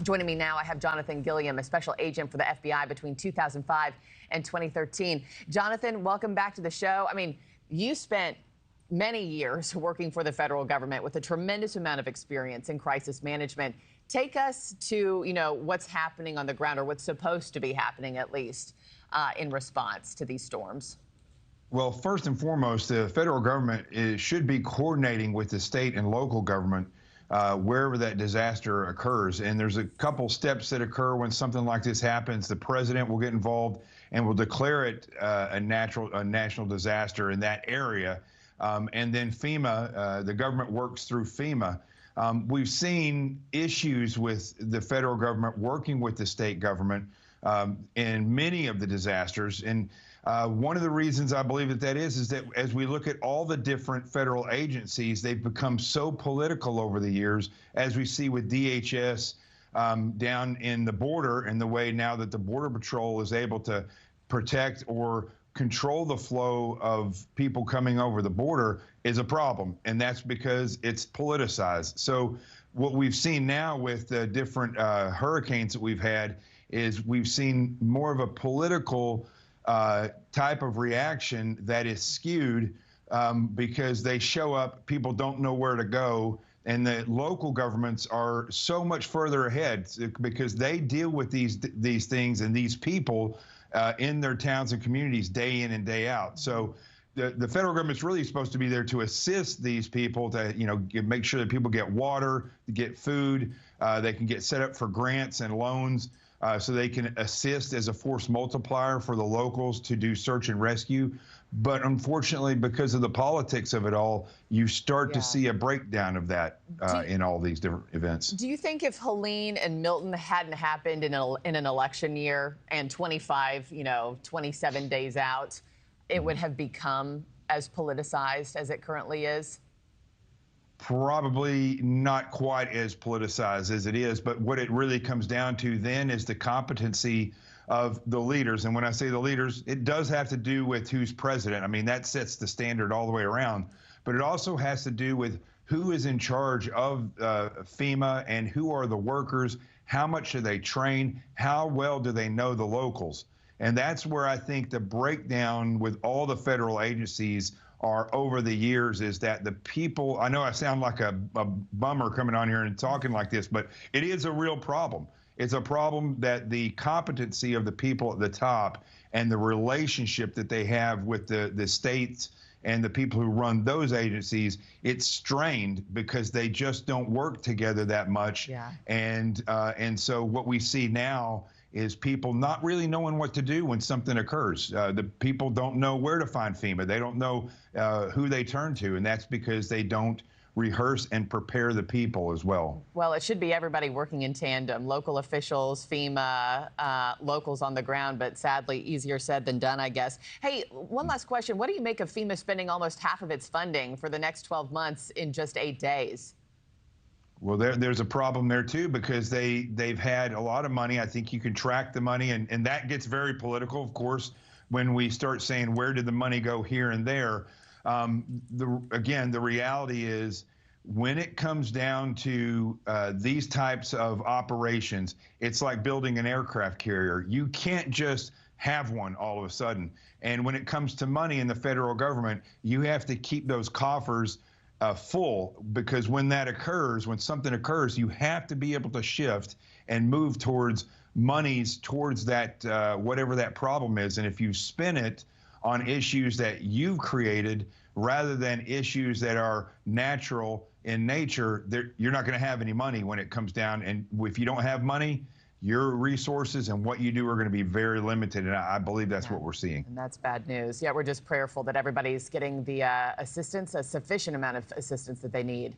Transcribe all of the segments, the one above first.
Joining me now, I have Jonathan Gilliam, a special agent for the FBI between 2005 and 2013. Jonathan, welcome back to the show. I mean, you spent many years working for the federal government with a tremendous amount of experience in crisis management. Take us to, what's happening on the ground, or what's supposed to be happening, at least, in response to these storms. Well, first and foremost, the federal government should be coordinating with the state and local government wherever that disaster occurs. And there's a couple steps that occur when something like this happens. The president will get involved and will declare it a national disaster in that area. And then FEMA, the government works through FEMA. We've seen issues with the federal government working with the state government in many of the disasters. And one of the reasons I believe that is that as we look at all the different federal agencies, they've become so political over the years, as we see with DHS down in the border, and the way now that the Border Patrol is able to protect or control the flow of people coming over the border is a problem, and that's because it's politicized. So what we've seen now with the different hurricanes that we've had is we've seen more of a political type of reaction that is skewed because they show up, people don't know where to go, and the local governments are so much further ahead because they deal with these things and these people in their towns and communities day in and day out. So the federal government's really supposed to be there to assist these people to, make sure that people get water, get food, they can get set up for grants and loans. So they can assist as a force multiplier for the locals to do search and rescue. But unfortunately, because of the politics of it all, you start to see a breakdown of that in all these different events. Do you think if Helene and Milton hadn't happened in an election year and 27 days out, it would have become as politicized as it currently is? Probably not quite as politicized as it is, but what it really comes down to then is the competency of the leaders. And when I say the leaders, it does have to do with who's president. I mean, that sets the standard all the way around, but it also has to do with who is in charge of FEMA and who are the workers, how much do they train, how well do they know the locals. And that's where I think the breakdown with all the federal agencies are over the years is that the people, I know I sound like a bummer coming on here and talking like this, but it is a real problem. It's a problem that the competency of the people at the top and the relationship that they have with the states and the people who run those agencies, it's strained because they just don't work together that much. Yeah. And so what we see now is people not really knowing what to do when something occurs. The people don't know where to find FEMA. They don't know who they turn to, and that's because they don't rehearse and prepare the people as well. Well, it should be everybody working in tandem, local officials, FEMA, locals on the ground, but sadly easier said than done, I guess. Hey, one last question. What do you make of FEMA spending almost half of its funding for the next 12 months in just 8 days? Well, there's a problem there, too, because they've had a lot of money. I think you can track the money, and that gets very political, of course, when we start saying, where did the money go here and there? Again, the reality is when it comes down to these types of operations, it's like building an aircraft carrier. You can't just have one all of a sudden. And when it comes to money in the federal government, you have to keep those coffers full, because when that occurs, when something occurs, you have to be able to shift and move towards monies towards that, whatever that problem is. And if you spin it on issues that you've created rather than issues that are natural in nature, you're not going to have any money when it comes down. And if you don't have money, your resources and what you do are going to be very limited, and I believe that's what we're seeing. And that's bad news. Yeah, we're just prayerful that everybody's getting the assistance, a sufficient amount of assistance that they need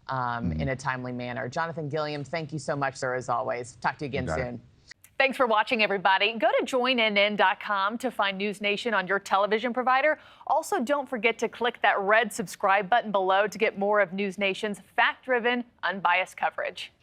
in a timely manner. Jonathan Gilliam, thank you so much, sir, as always. Talk to you again soon. Thanks for watching, everybody. Go to joinnn.com to find NewsNation on your television provider. Also, don't forget to click that red subscribe button below to get more of NewsNation's fact-driven, unbiased coverage.